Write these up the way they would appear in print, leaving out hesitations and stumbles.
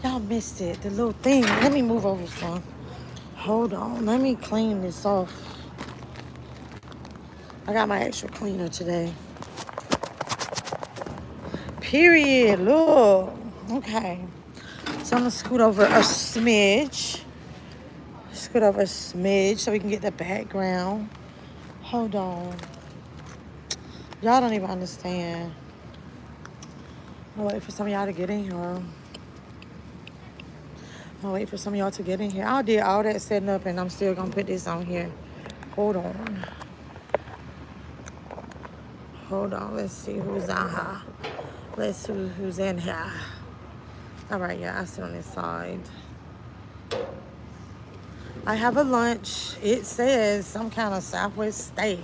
Y'all missed it. The little thing. Let me move over some. Hold on. Let me clean this off. I got my extra cleaner today. Period. Look. Okay. So I'm going to scoot over a smidge. Scoot over a smidge so we can get the background. Hold on. Y'all don't even understand. I'll wait for some of y'all to get in here. I'll wait for some of y'all to get in here. I did all that setting up and I'm still going to put this on here. Hold on. Hold on. Let's see who's on here. Let's see who's in here. All right, yeah, I sit on this side. I have a lunch. It says some kind of Southwest steak.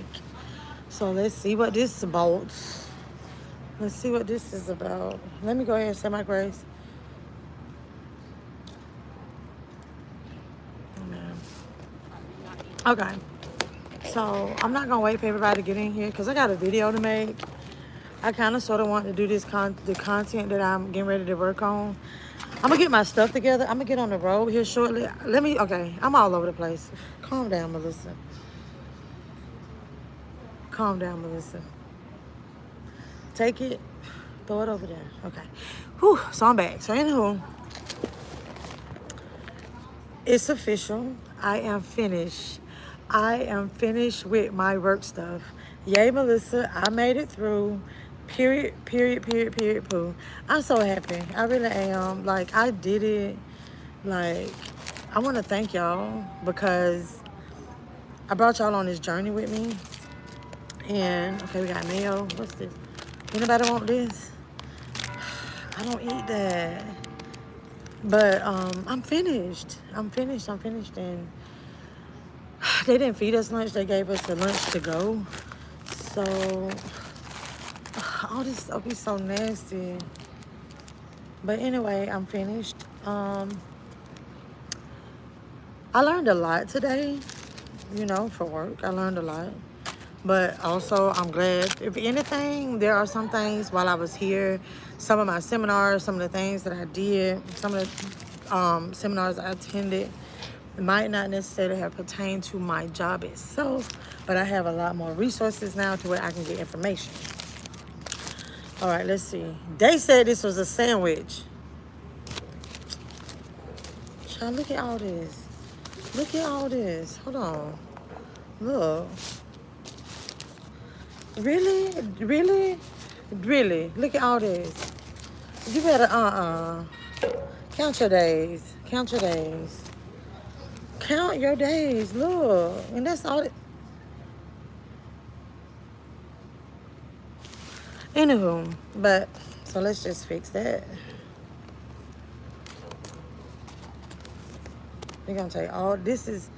So let's see what this is about. Let's see what this is about. Let me go ahead and say my grace. Amen. Okay. So I'm not gonna wait for everybody to get in here because I got a video to make. I kind of sort of want to do this the content that I'm getting ready to work on. I'm gonna get my stuff together. I'm gonna get on the road here shortly. Okay, I'm all over the place. Calm down, Melissa. Calm down, Melissa. Take it, throw it over there. Okay. Whew, so I'm back. So anywho, it's official. I am finished. I am finished with my work stuff. Yay, Melissa. I made it through. Period, poo. I'm so happy. I really am. Like, I did it. Like, I want to thank y'all because I brought y'all on this journey with me. And, okay, we got mayo. What's this? Anybody want this? I don't eat that. But I'm finished. I'm finished. And they didn't feed us lunch. They gave us a lunch to go. So all this stuff is so nasty. But anyway, I'm finished. I learned a lot today, you know, for work. I learned a lot. But also, I'm glad. If anything, there are some things while I was here, some of my seminars, some of the things that I did, some of the seminars I attended might not necessarily have pertained to my job itself, but I have a lot more resources now to where I can get information. All right, let's see. They said this was a sandwich. Child, look at all this. Look at all this. Hold on. Look. Really? Look at all this. You better, count your days. Count your days. Count your days. Look. And that's all it. Anywho, but, so let's just fix that. We're going to take all, this is,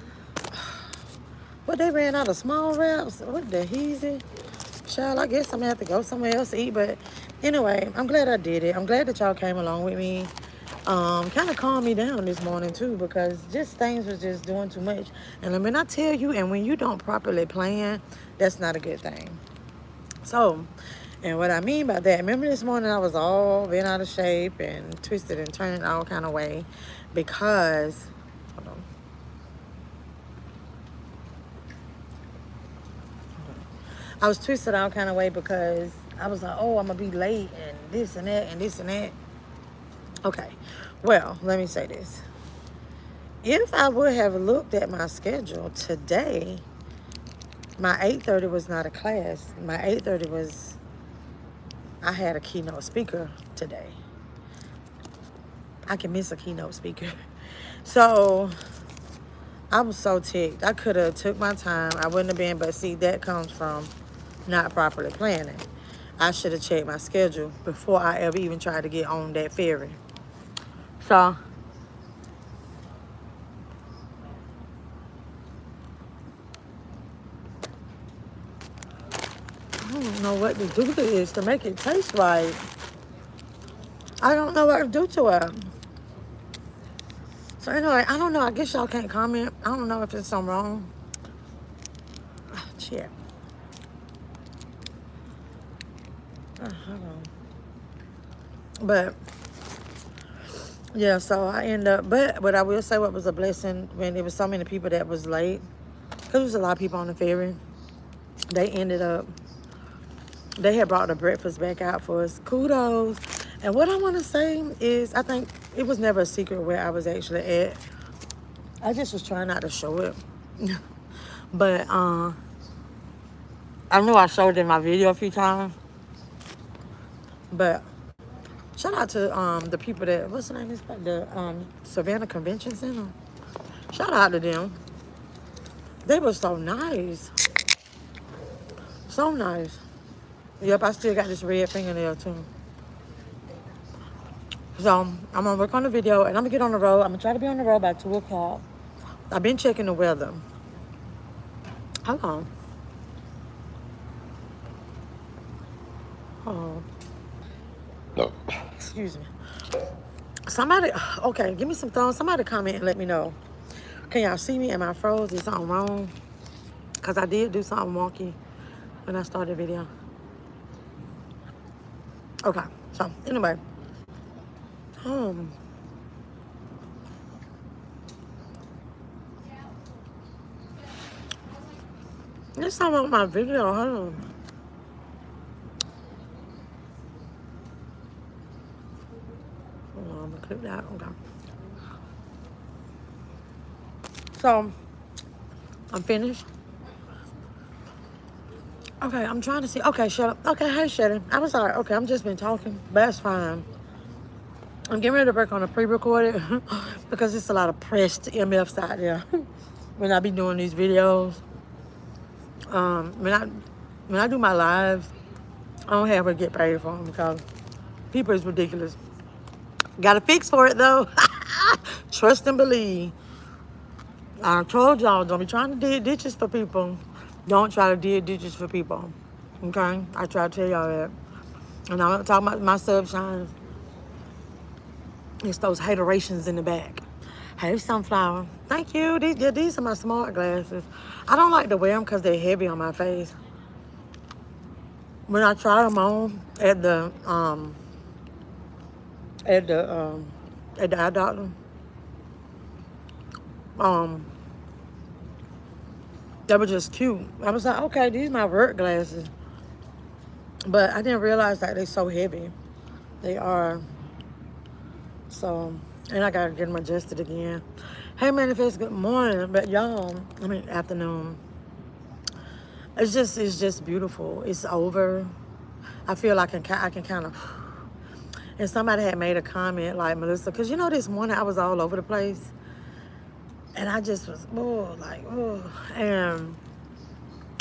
what, they ran out of small wraps? What the heezy? Child, I guess I'm going to have to go somewhere else to eat. But anyway, I'm glad I did it. I'm glad that y'all came along with me. Kind of calmed me down this morning, too, because just things was just doing too much. And when I tell you, and when you don't properly plan, that's not a good thing. So, and what I mean by that, remember this morning I was all bent out of shape and twisted and turning all kind of way because, hold on. I was twisted all kind of way because I was like, oh, I'm going to be late and this and that and this and that. Okay, well, let me say this. If I would have looked at my schedule today, my 8:30 was not a class. My 8:30 was, I had a keynote speaker today. I can miss a keynote speaker. So I was so ticked. I could have took my time. I wouldn't have been, but see, that comes from not properly planning. I should have checked my schedule before I ever even tried to get on that ferry. So I don't know what to do to this to make it taste right. I don't know what to do to it. So anyway, I don't know. I guess y'all can't comment. I don't know if it's something wrong. Shit. Hold on. But Yeah, so I end up, but what I will say what was a blessing when there was so many people that was late, because there was a lot of people on the ferry. They ended up, they had brought the breakfast back out for us. Kudos. And what I want to say is, I think it was never a secret where I was actually at. I just was trying not to show it. But I knew I showed it in my video a few times. But shout out to the people that, what's the name of this, the Savannah Convention Center. Shout out to them. They were so nice. So nice. Yep, I still got this red fingernail too. So I'm gonna work on the video and I'm gonna get on the road. I'm gonna try to be on the road by 2 o'clock. I've been checking the weather. Hold on. Oh, no. Excuse me. Somebody, okay, give me some thumbs. Somebody comment and let me know. Can y'all see me? Am I froze? Is something wrong? Because I did do something wonky when I started the video. Okay, so anyway. Let's talk about my video. Hold on. Hold on, I'm gonna click that. Okay. So, I'm finished. Okay, I'm trying to see. Okay, shut up. Okay, hey, Shetty. I'm sorry. Okay, I'm just been talking, but that's fine. I'm getting ready to work on a pre-recorded because there's a lot of pressed MFs out there when I be doing these videos. When I do my lives, I don't have to get paid for them because people is ridiculous. Got a fix for it though. Trust and believe. I told y'all, don't be trying to dig ditches for people. Don't try to dig ditches for people. Okay? I try to tell y'all that. And I'm not talking about my subshines. It's those haterations in the back. Hey, sunflower. Thank you. These are my smart glasses. I don't like to wear them because they're heavy on my face. When I tried them on at the eye doctor, they were just cute. I was like, okay, these are my work glasses. But I didn't realize that they're so heavy. They are. So, and I gotta get them adjusted again. Hey, Manifest, good morning. But y'all, afternoon. It's just beautiful. It's over. I feel like I can kind of. And somebody had made a comment like, Melissa, because you know this morning I was all over the place. And I just was, and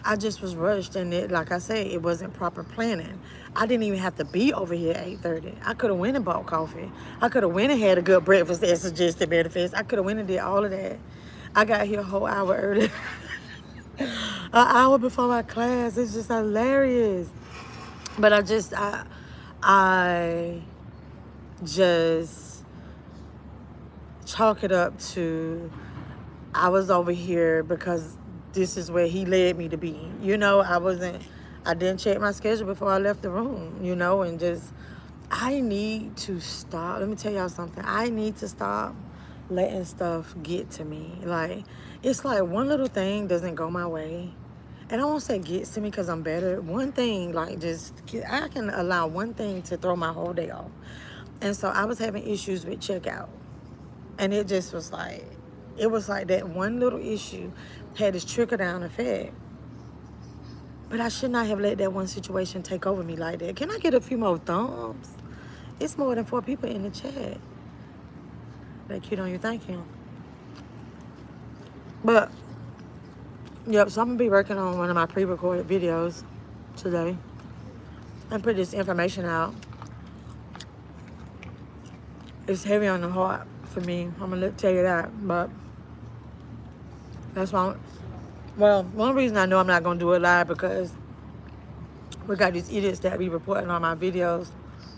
I just was rushed. And it, like I said, it wasn't proper planning. I didn't even have to be over here at 8:30. I could have went and bought coffee. I could have went and had a good breakfast that suggested manifest. I could have went and did all of that. I got here a whole hour early. An hour before my class. It's just hilarious. But I just chalk it up to I was over here because this is where he led me to be. You know, I didn't check my schedule before I left the room, you know, and just, I need to stop. Let me tell y'all something. I need to stop letting stuff get to me. Like, it's like one little thing doesn't go my way. And I won't say gets to me because I'm better. One thing, like, I can allow one thing to throw my whole day off. And so I was having issues with checkout. And it just was like, it was like that one little issue had this trickle down effect. But I should not have let that one situation take over me like that. Can I get a few more thumbs? It's more than 4 people in the chat. That cute on you, thank you. But, yep, so I'm going to be working on one of my pre-recorded videos today. And put this information out. It's heavy on the heart for me. I'm going to tell you that. But that's why one reason I know I'm not going to do it live because we got these idiots that be reporting on my videos.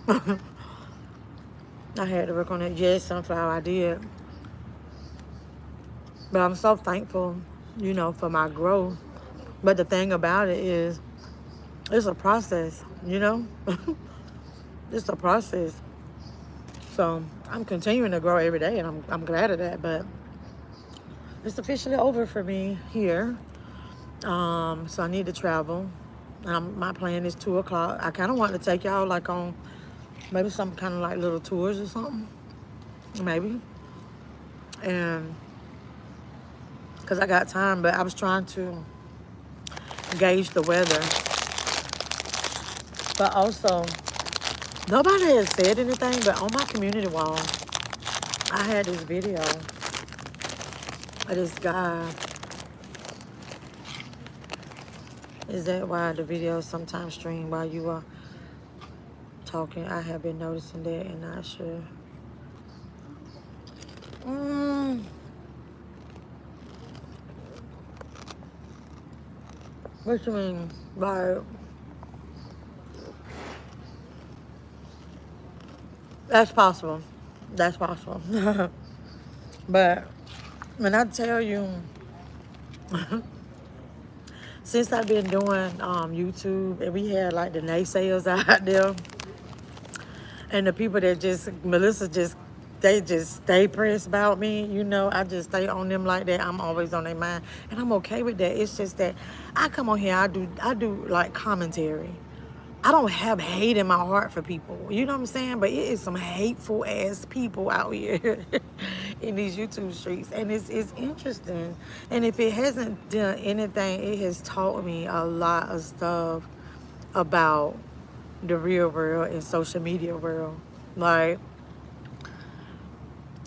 I had to work on that. Yes, sunflower, I did. But I'm so thankful, you know, for my growth. But the thing about it is, it's a process, you know? It's a process. So So I'm continuing to grow every day, and I'm glad of that. But it's officially over for me here. So I need to travel. My plan is 2 o'clock. I kind of want to take y'all like on maybe some kind of like little tours or something, maybe. And because I got time, but I was trying to gauge the weather. But also, nobody has said anything, but on my community wall, I had this video of this guy. Is that why the videos sometimes stream while you are talking? I have been noticing that and not sure. What you mean? Like, that's possible. That's possible. But when I tell you, since I've been doing YouTube, and we had like the naysayers out there, and the people that just, Melissa just, they just stay pressed about me, you know, I just stay on them like that. I'm always on their mind, and I'm okay with that. It's just that I come on here, I do like commentary. I don't have hate in my heart for people, you know what I'm saying? But it is some hateful ass people out here in these YouTube streets, and it's interesting. And if it hasn't done anything, it has taught me a lot of stuff about the real world and social media world. Like,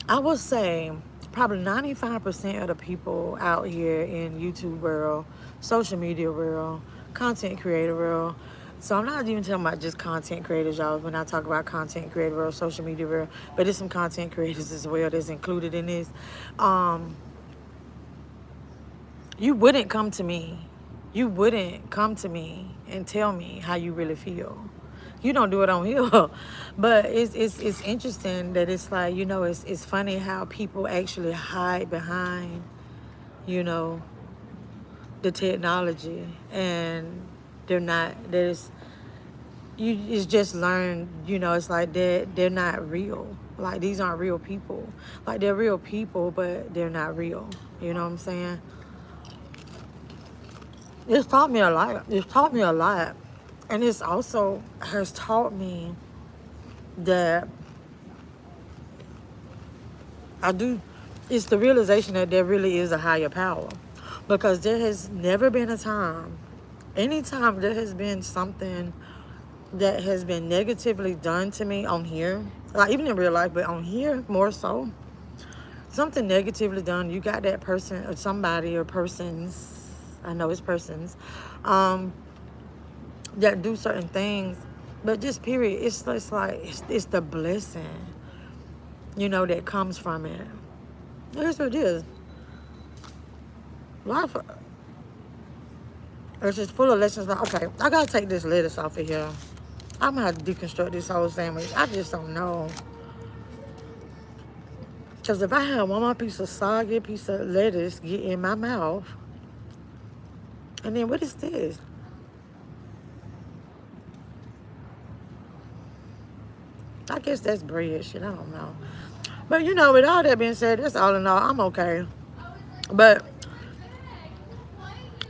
I would say probably 95% of the people out here in YouTube world, social media world, content creator world. So I'm not even talking about just content creators, y'all, when I talk about content creator world, social media world, but there's some content creators as well that's included in this. You wouldn't come to me. You wouldn't come to me and tell me how you really feel. You don't do it on here. But it's interesting that it's like, you know, it's funny how people actually hide behind, you know, the technology, and they're not, it's just learned, you know, it's like they're not real. Like, these aren't real people. Like, they're real people, but they're not real. You know what I'm saying? It's taught me a lot. It's taught me a lot. And it's also has taught me that it's the realization that there really is a higher power. Because there has never been a time, anytime there has been something that has been negatively done to me on here, like even in real life, but on here more so, something negatively done, you got that person or somebody or persons, I know it's persons, that do certain things, but just period, it's like, it's the blessing, you know, that comes from it. Here's what it is. Life, it's just full of lessons. Like, okay, I gotta take this lettuce off of here. I'm gonna have to deconstruct this whole sandwich. I just don't know. Because if I had one more piece of soggy piece of lettuce get in my mouth, and then what is this? I guess that's bread shit. I don't know. But, you know, with all that being said, that's all in all, I'm okay. But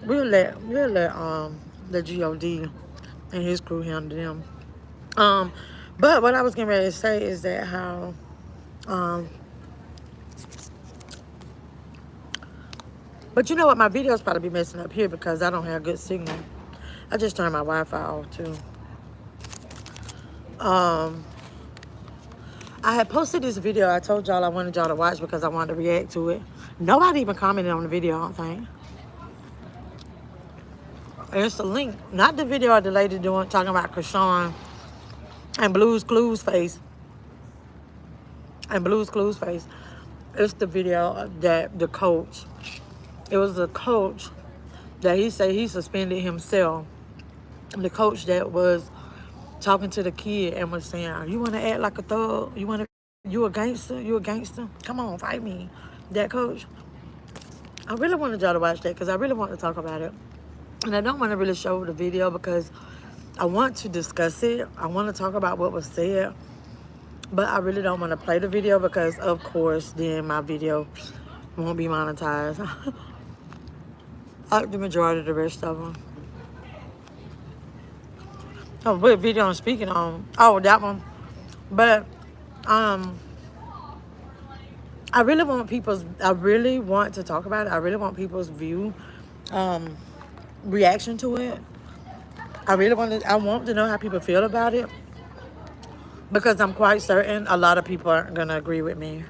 we'll let the GOD and his crew handle them. But what I was getting ready to say is that how but you know what, my videos probably be messing up here because I don't have good signal. I just turned my Wi-Fi off too. I had posted this video. I told y'all I wanted y'all to watch because I wanted to react to it. Nobody even commented on the video, I don't think. And it's a link, not the video of the lady talking about Krishan and Blue's Clues face. It's the video that the coach, it was the coach that he said he suspended himself. The coach that was talking to the kid and was saying, you want to act like a thug? You a gangster? You a gangster? Come on, fight me. That coach. I really wanted y'all to watch that because I really want to talk about it. And I don't want to really show the video because I want to discuss it. I want to talk about what was said. But I really don't want to play the video because, of course, then my video won't be monetized. Like the majority of the rest of them. Oh, what video I'm speaking on? Oh, that one. But I really want to talk about it. I really want people's reaction to it. I want to know how people feel about it. Because I'm quite certain a lot of people aren't going to agree with me.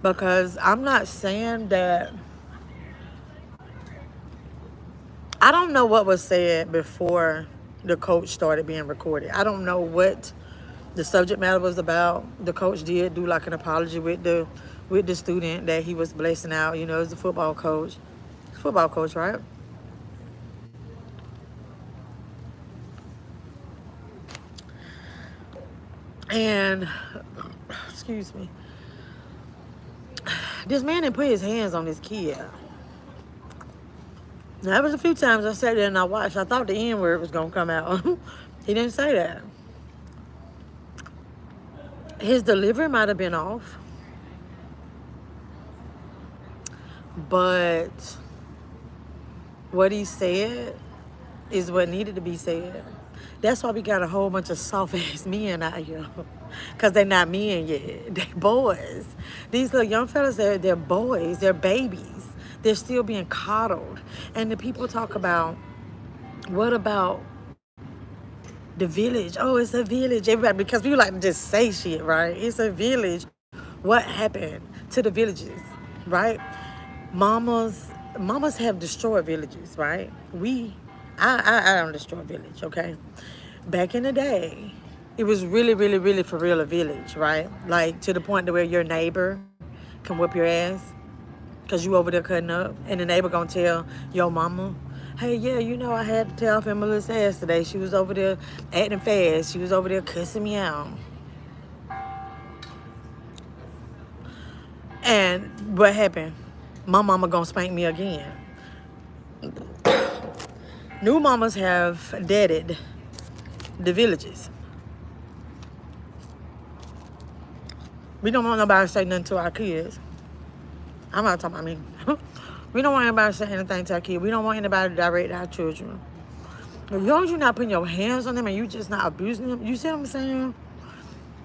Because I'm not saying that... I don't know what was said before the coach started being recorded. I don't know what the subject matter was about. The coach did do like an apology with the student that he was blessing out. You know, as a football coach. Football coach, right? And, excuse me, this man didn't put his hands on this kid. Now, there was a few times I sat there and I watched. I thought the N word was going to come out. He didn't say that. His delivery might have been off. But what he said is what needed to be said. That's why we got a whole bunch of soft-ass men out here. Because they're not men yet. They're boys. These little young fellas, they're boys. They're babies. They're still being coddled. And the people talk about, what about the village? Oh, it's a village. Everybody, because people like to just say shit, right? It's a village. What happened to the villages, right? Mamas have destroyed villages, right? I don't destroy a village, okay? Back in the day, it was really, really, really for real a village, right? Like to the point to where your neighbor can whip your ass because you over there cutting up, and the neighbor gonna tell your mama, hey, yeah, you know, I had to tell off MeLissa's ass today. She was over there acting fast. She was over there cussing me out. And what happened? My mama gonna spank me again. New mamas have deaded the villages. We don't want nobody to say nothing to our kids. I'm not talking about me. We don't want anybody to say anything to our kids. We don't want anybody to direct our children. As long as you're not putting your hands on them and you just not abusing them, you see what I'm saying?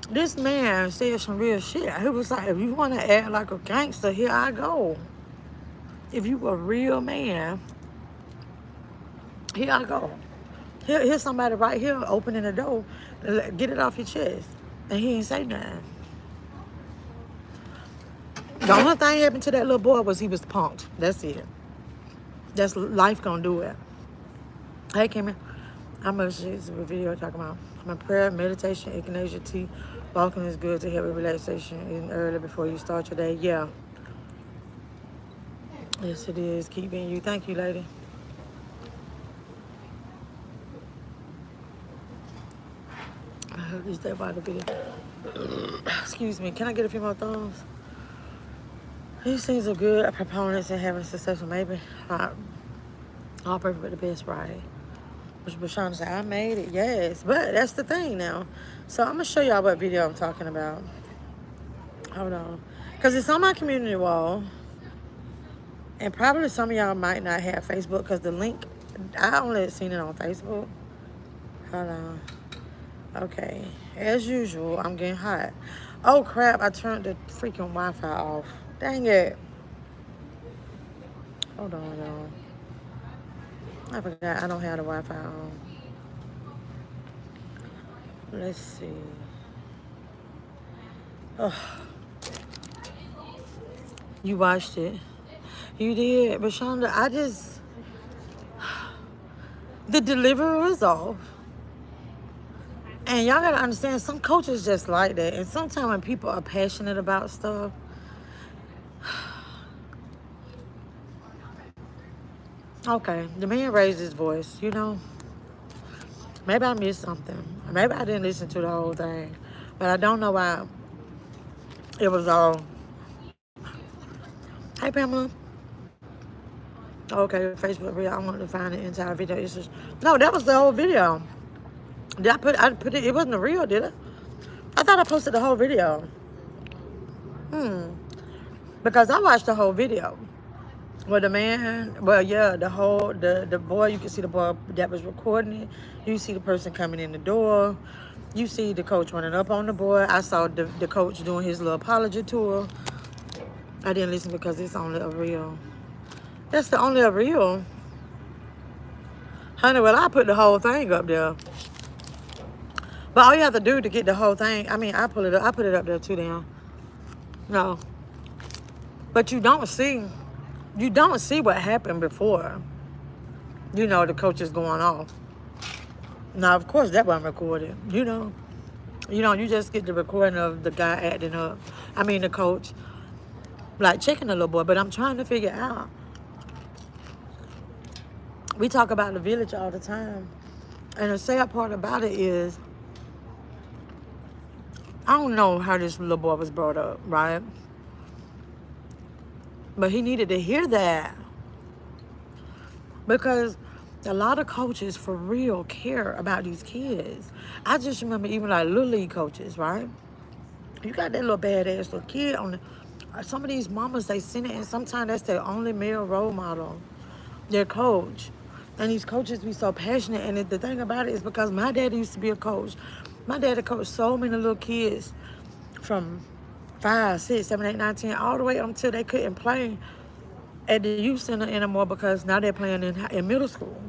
This man said some real shit. He was like, if you want to act like a gangster, here I go. If you a real man, here I go. Here's somebody right here opening the door. Get it off your chest. And he ain't say nothing. The only thing happened to that little boy was he was punked. That's it. That's life gonna do it. Hey, Kimmy. How much is a video talking about? My prayer, meditation, echinacea tea. Walking is good to help with relaxation and early before you start your day. Yeah. Yes, it is. Keep being you. Thank you, lady. Is that about the video? Excuse me. Can I get a few more thumbs? These things are good proponents in having successful, maybe. All perfect but the best, right? Which Bashan said, I made it, yes. But that's the thing now. So I'm going to show y'all what video I'm talking about. Hold on. Because it's on my community wall. And probably some of y'all might not have Facebook because the link, I only seen it on Facebook. Hold on. Okay. As usual, I'm getting hot. Oh, crap. I turned the freaking Wi-Fi off. Dang it. Hold on, y'all. I forgot I don't have the Wi-Fi on. Let's see. Oh. You watched it. You did. But Shonda, the delivery was off. And y'all gotta understand, some coaches just like that. And sometimes when people are passionate about stuff, okay, the man raised his voice, you know. Maybe I missed something. Maybe I didn't listen to the whole thing. But I don't know why it was all. Hey, Pamela. Okay, Facebook video. I wanted to find the entire video. It's just, no, that was the whole video. Did I put it? It wasn't a reel, did it? I thought I posted the whole video. Because I watched the whole video. Well, the man, well, yeah, the boy, you can see the boy that was recording it. You see the person coming in the door. You see the coach running up on the boy. I saw the coach doing his little apology tour. I didn't listen because it's only a reel. That's the only a reel. Honey, well, I put the whole thing up there. But all you have to do to get the whole thing, I mean, I put it up there too, damn. No. But you don't see what happened before. You know, the coach is going off. Now, of course, that wasn't recorded. You just get the recording of the guy acting up. I mean, the coach, like checking the little boy. But I'm trying to figure out. We talk about the village all the time. And the sad part about it is, I don't know how this little boy was brought up, right? But he needed to hear that. Because a lot of coaches for real care about these kids. I just remember even like little league coaches, right? You got that little badass little kid on the, some of these mamas, they send it, and sometimes that's their only male role model, their coach. And these coaches be so passionate. And the thing about it is because my dad used to be a coach. My dad coached so many little kids from 5, 6, 7, 8, 9, 10, all the way until they couldn't play at the youth center anymore because now they're playing in middle school.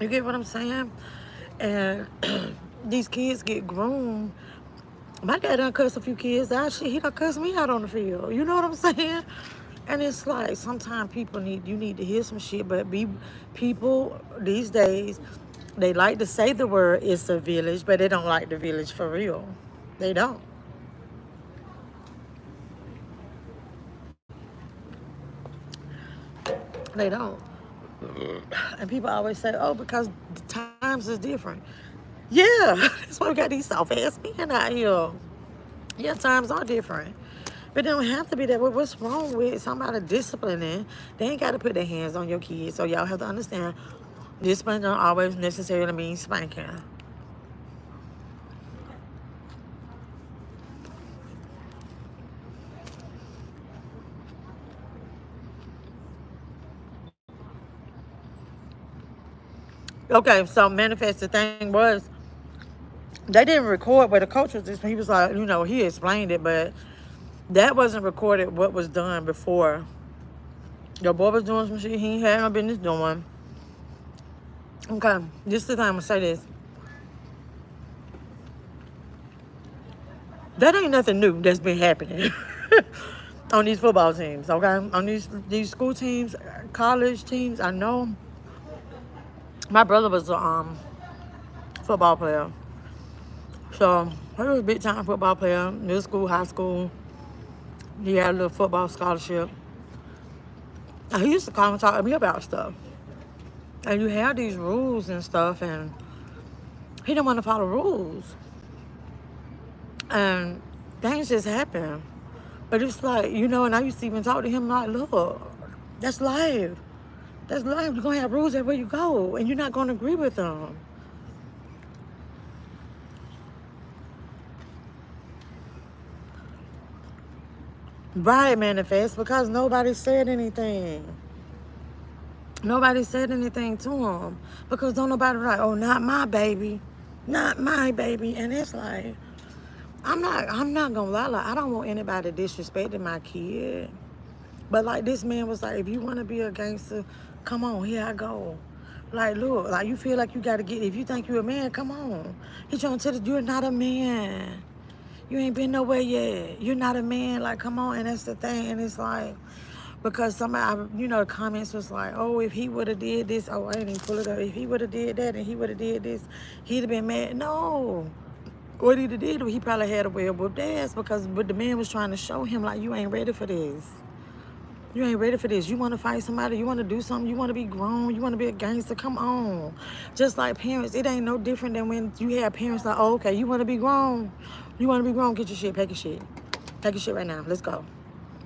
You get what I'm saying? And these kids get groomed. My dad done cussed a few kids out. Shit, he done cussed me out on the field. You know what I'm saying? And it's like sometimes you need to hear some shit, but people these days, they like to say the word it's a village, but they don't like the village for real. They don't. They don't. And people always say, oh, because the times is different. Yeah, that's why we got these soft-ass men out here. Yeah, times are different. But they don't have to be that way. What's wrong with somebody disciplining? They ain't got to put their hands on your kids. So y'all have to understand, discipline don't always necessarily mean spanking. Okay, so manifest the thing was, they didn't record where the coach was just, he was like, he explained it, but that wasn't recorded what was done before. Your boy was doing some shit he had no business doing. Okay, this is the time I'm gonna say this. That ain't nothing new that's been happening on these football teams, okay? On these school teams, college teams. I know my brother was a football player. So he was a big time football player, middle school, high school. He had a little football scholarship. And he used to come and talk to me about stuff. And you have these rules and stuff, and he didn't want to follow rules. And things just happen. But it's like, and I used to even talk to him like, look, that's life. That's life. You're going to have rules everywhere you go, and you're not going to agree with them. Right, manifest, because nobody said anything. Nobody said anything to him. Because don't nobody like, oh, not my baby. Not my baby. And it's like, I'm not gonna lie, like, I don't want anybody disrespecting my kid. But like this man was like, if you wanna be a gangster, come on, here I go. Like, look, like you feel like you gotta if you think you're a man, come on. He's trying to tell you you're not a man. You ain't been nowhere yet. You're not a man, like, come on. And that's the thing. And it's like, because somebody, the comments was like, oh, if he would have did this, oh, I didn't even pull it up. If he would have did that and he would have did this, he'd have been mad. No. What he did, he probably had a well-whooped ass because the man was trying to show him, like, you ain't ready for this. You ain't ready for this. You want to fight somebody. You want to do something. You want to be grown. You want to be a gangster. Come on. Just like parents, it ain't no different than when you have parents like, oh, okay, you want to be grown. You want to be grown. Get your shit. Pack your shit. Pack your shit right now. Let's go.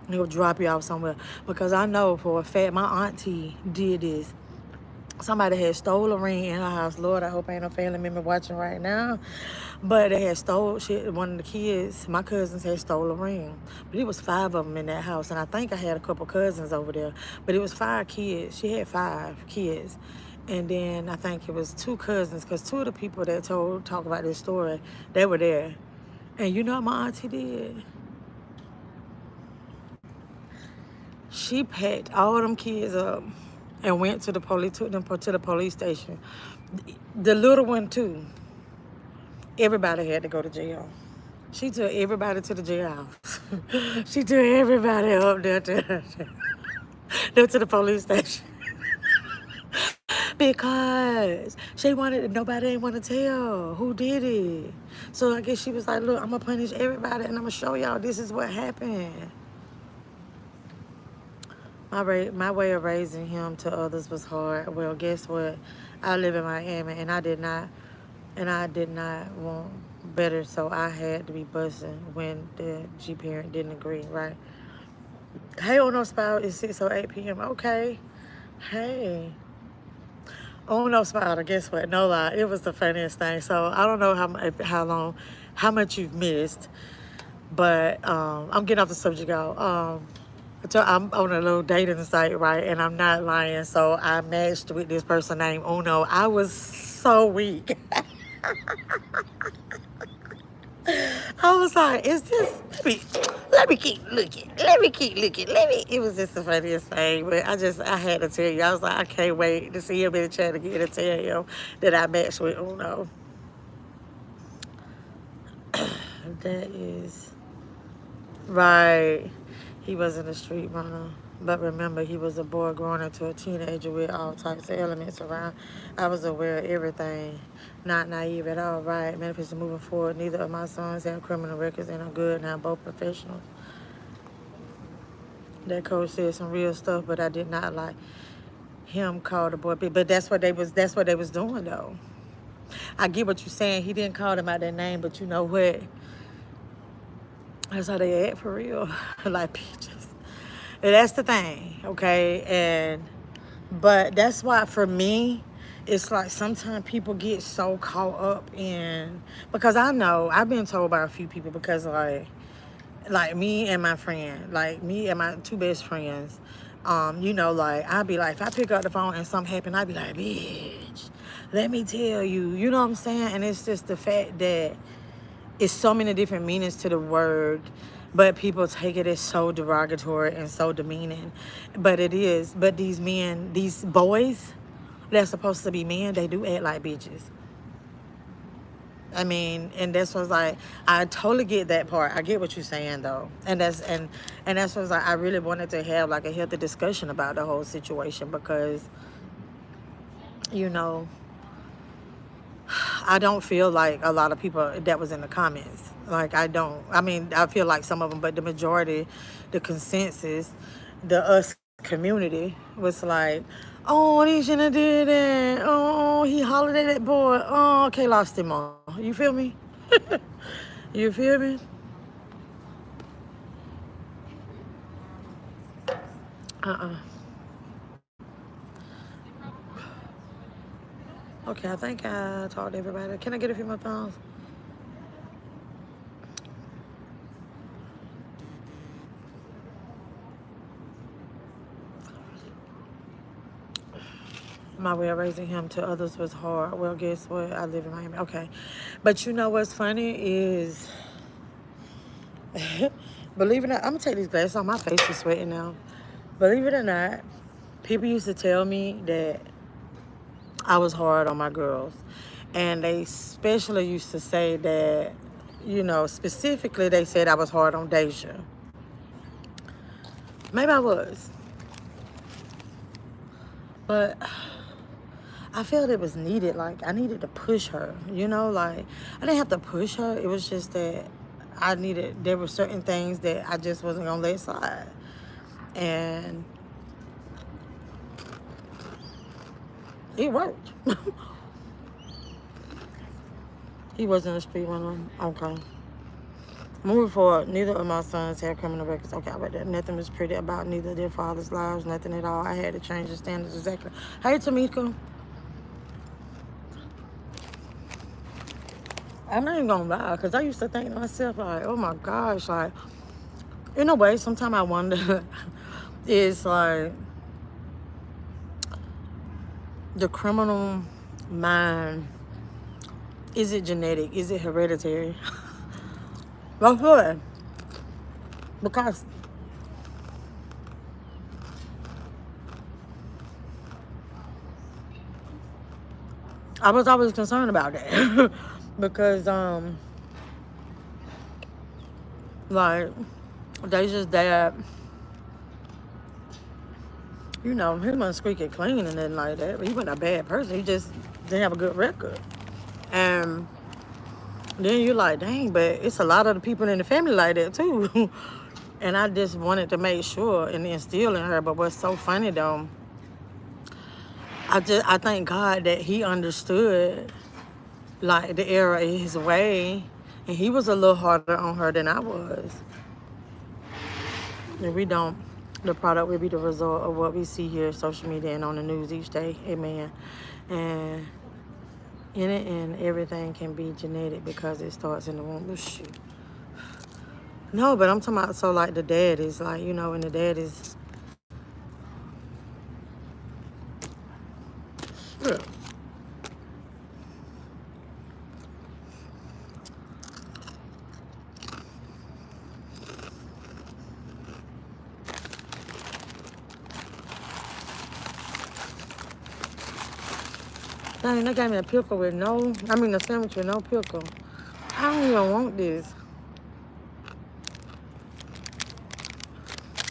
And he'll drop you off somewhere. Because I know for a fact my auntie did this. Somebody had stole a ring in her house. Lord, I hope ain't no family member watching right now. But they had stole shit. One of the kids, my cousins, had stole a ring. But it was 5 of them in that house. And I think I had a couple cousins over there. But it was 5 kids. She had 5 kids. And then I think it was 2 cousins. Because 2 of the people that talk about this story, they were there. And you know what my auntie did? She packed all them kids up and went to the police, took them to the police station. The little one too. Everybody had to go to jail. She took everybody to the jailhouse. She took everybody up there to the police station. Because she wanted, nobody ain't want to tell who did it. So I guess she was like, look, I'm going to punish everybody and I'm going to show y'all this is what happened. My way of raising him to others was hard. Well, guess what? I live in Miami, and I did not want better, so I had to be busting when the G parent didn't agree, right? Hey, oh no, spouse, it's 6:08 p.m. Okay. Hey. Oh no, Spider, guess what? No lie, it was the funniest thing. So I don't know how much you've missed, but I'm getting off the subject, y'all. So I'm on a little dating site, right? And I'm not lying. So I matched with this person named Uno. I was so weak. I was like, is this, let me keep looking. It was just the funniest thing. But I had to tell you. I was like, I can't wait to see him in the chat again and tell him that I matched with Uno. That is right. He wasn't a street runner. But remember, he was a boy growing into a teenager with all types of elements around. I was aware of everything. Not naive at all, right? Manifesting moving forward. Neither of my sons have criminal records and are good now, both professionals. That coach said some real stuff, but I did not like him call the boy. But that's what they was doing though. I get what you're saying. He didn't call them out their name, but you know what? That's how they act for real. Like bitches. And that's the thing, okay? But that's why for me, it's like sometimes people get so caught up in, because I know I've been told by a few people, because like me and my friend, like me and my 2 best friends, you know, like I'd be like, if I pick up the phone and something happen, I'd be like, bitch, let me tell you, you know what I'm saying? And it's just the fact that it's so many different meanings to the word, but people take it as so derogatory and so demeaning. But it is. But these men, these boys, they're supposed to be men, they do act like bitches. I mean, and that's what's like, I totally get that part. I get what you're saying though. And that's what's like, I really wanted to have like a healthy discussion about the whole situation, because, you know, I don't feel like a lot of people that was in the comments. Like, I don't. I mean, I feel like some of them, but the majority, the consensus, the us community was like, oh, he shouldn't have did that. Oh, he hollered at that boy. Oh, okay, lost him all. You feel me? You feel me? Okay, I think I talked to everybody. Can I get a few more thumbs? My way of raising him to others was hard. Well, guess what? I live in Miami. Okay. But you know what's funny is, believe it or not, I'm going to take these glasses off. My face is sweating now. Believe it or not, people used to tell me that I was hard on my girls. And they especially used to say that, you know, specifically they said I was hard on Deja. Maybe I was. But I felt it was needed. Like, I needed to push her, you know? Like, I didn't have to push her. It was just that there were certain things that I just wasn't going to let slide. And it worked. He wasn't a street runner. Okay. Moving forward, neither of my sons had criminal records. Okay, I read that. Nothing was pretty about neither of their fathers' lives. Nothing at all. I had to change the standards exactly. Hey, Tamika. I'm not even gonna lie, because I used to think to myself, like, oh my gosh, like, in a way, sometimes I wonder, is like, the criminal mind, is it genetic? Is it hereditary? That's good. Because I was always concerned about that. Because, like, Deja's dad, you know, he wasn't squeaky clean and nothing like that. He wasn't a bad person. He just didn't have a good record. And then you're like, dang, but it's a lot of the people in the family like that too. And I just wanted to make sure and instill in her. But what's so funny though, I thank God that he understood like the error in his way, and he was a little harder on her than I was. And we don't. The product will be the result of what we see here, social media, and on the news each day. Amen. And in it, and everything can be genetic because it starts in the womb. Oh, shoot. No, but I'm talking about, so like the dad is like, you know, and the dad is. Yeah. Dang, they gave me a pickle with no, a sandwich with no pickle. I don't even want this.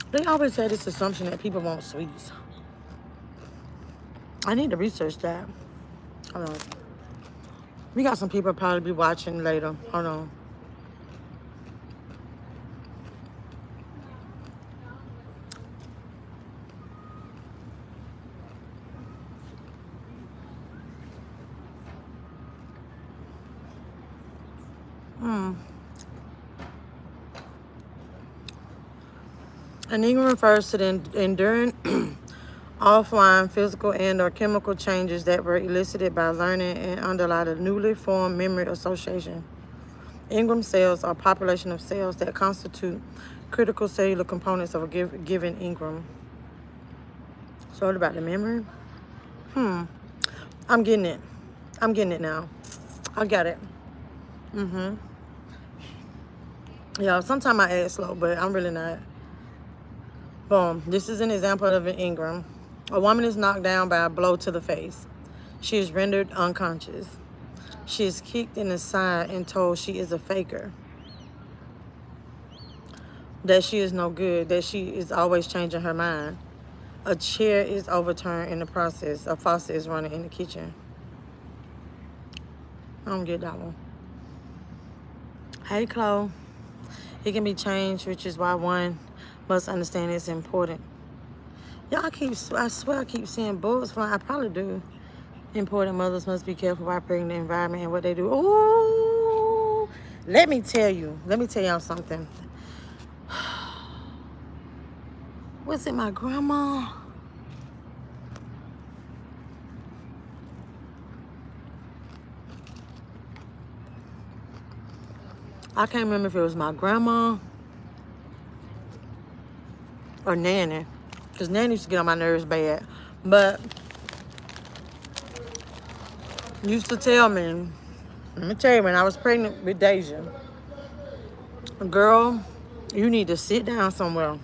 They always had this assumption that people want sweets. I need to research that. Hold on. We got some people probably be watching later. Hold on. Anemia refers to the enduring offline physical and or chemical changes that were elicited by learning and underlie the newly formed memory association. Engram cells are a population of cells that constitute critical cellular components of a given engram. So what about the memory? I'm getting it. I'm getting it now. I got it. Yeah, sometimes I add slow, but I'm really not. Boom. This is an example of an engram. A woman is knocked down by a blow to the face. She is rendered unconscious. She is kicked in the side and told she is a faker, that she is no good, that she is always changing her mind. A chair is overturned in the process. A faucet is running in the kitchen. I don't get that one. Hey, Chloe. It can be changed, which is why one must understand it's important. Y'all I swear I keep seeing bugs flying. I probably do. Important mothers must be careful while pregnant the environment and what they do. Ooh, let me tell y'all something. Was it my grandma? I can't remember if it was my grandma or Nanny, because Nanny used to get on my nerves bad. But used to tell me, let me tell you, when I was pregnant with Deja, girl, you need to sit down somewhere,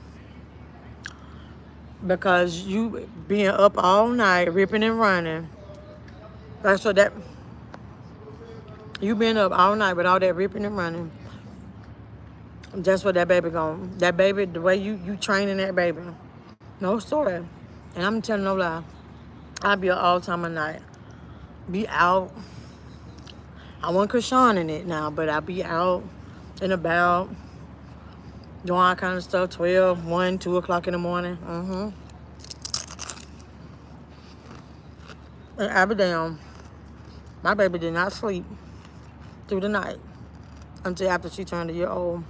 because you being up all night, ripping and running. That's what that, you been up all night with all that ripping and running. That's what that baby going. That baby, the way you training that baby. No story. And I'm telling no lie. I be up all time of night. Be out. I want Krishan in it now, but I be out and about, doing all kind of stuff, 12, 1, 2 o'clock in the morning. And I be down. My baby did not sleep through the night until after she turned a year old.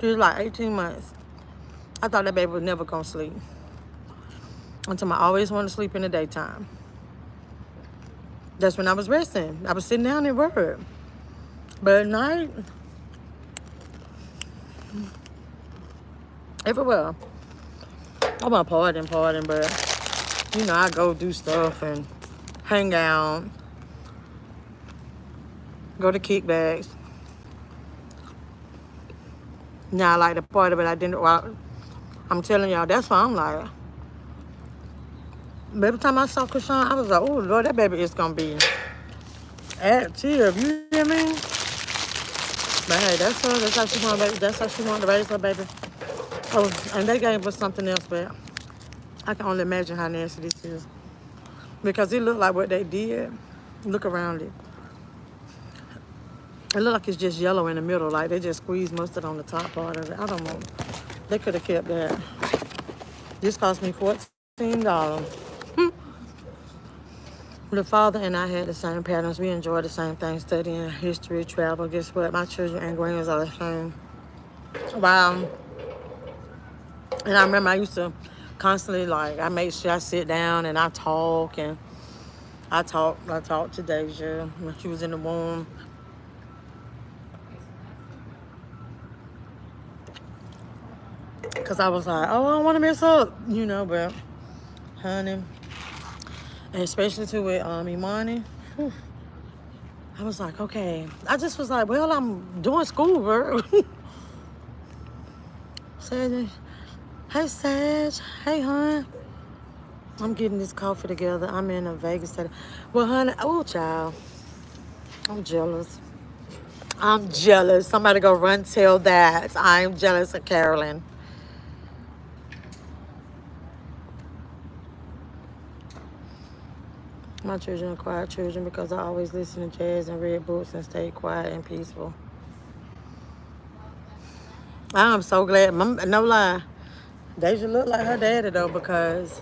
She was like 18 months. I thought that baby was never gonna sleep. Until I always wanted to sleep in the daytime. That's when I was resting. I was sitting down and work. But at night, everywhere. I'm not partying, but you know, I go do stuff and hang out, go to kickbacks. Now I like to party, but I didn't. Well, I'm telling y'all, that's why I'm like. Every time I saw Krishan, I was like, oh Lord, that baby is gonna be active. You hear me? But hey, that's her. That's how she want baby. That's how she wanted to raise her baby. Oh, and they gave us something else, but I can only imagine how nasty this is. Because it looked like what they did. Look around it. It looked like it's just yellow in the middle. Like they just squeezed mustard on the top part of it. I don't know. They could have kept that. This cost me $14. The father and I had the same patterns. We enjoyed the same things, studying history, travel. Guess what? My children and grands are the same. Wow. And I remember I used to constantly, like, I made sure I sit down and I talk. And I talked to Deja when she was in the womb. Because I was like, oh, I don't want to mess up, you know, but, honey. And especially too with Imani. I was like, okay. I just was like, well, I'm doing schoolwork. Sage, hey, Sage. Hey, hon. I'm getting this coffee together. I'm in a Vegas today. Well, honey, oh, child. I'm jealous. I'm jealous. Somebody go run tell that. I'm jealous of Carolyn. My children are quiet children because I always listen to jazz and read books and stay quiet and peaceful. I'm so glad. No lie. Deja look like her daddy, though, because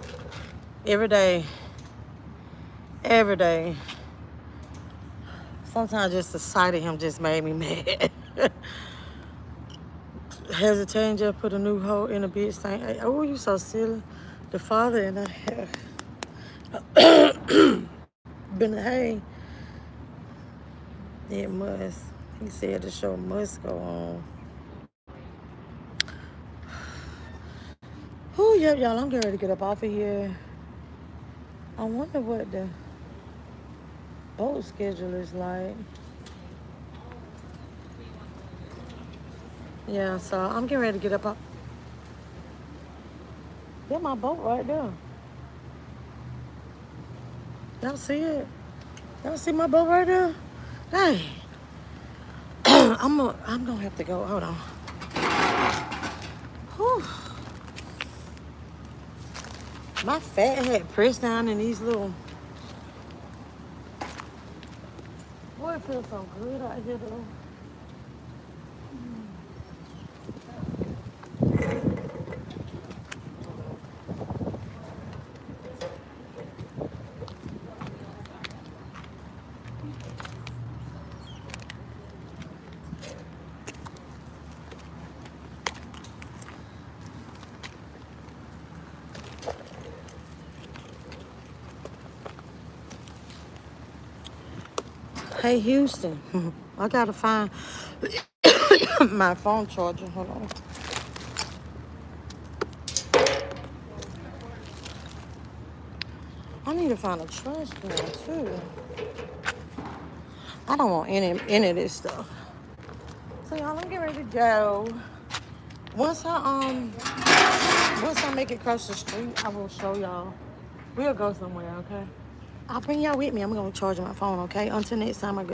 every day, sometimes just the sight of him just made me mad. Hesitating just put a new hole in a bitch thing. Oh, you so silly. The father and I have been, hey, it must. He said the show must go on. Oh, yep, y'all, I'm getting ready to get up off of here. I wonder what the boat schedule is like. Yeah, so I'm getting ready to get up off. There's my boat right there. Y'all see it? Y'all see my boat right there? Dang. I'm gonna have to go. Hold on. Whew. My fat had pressed down in these little. Boy, it feels so good out here though. Hey, Houston. I gotta find my phone charger. Hold on. I need to find a trash can too. I don't want any of this stuff. So y'all, I'm getting ready to go. Once I make it across the street, I will show y'all. We'll go somewhere, okay? I'll bring y'all with me. I'm gonna charge my phone, okay? Until next time, I go.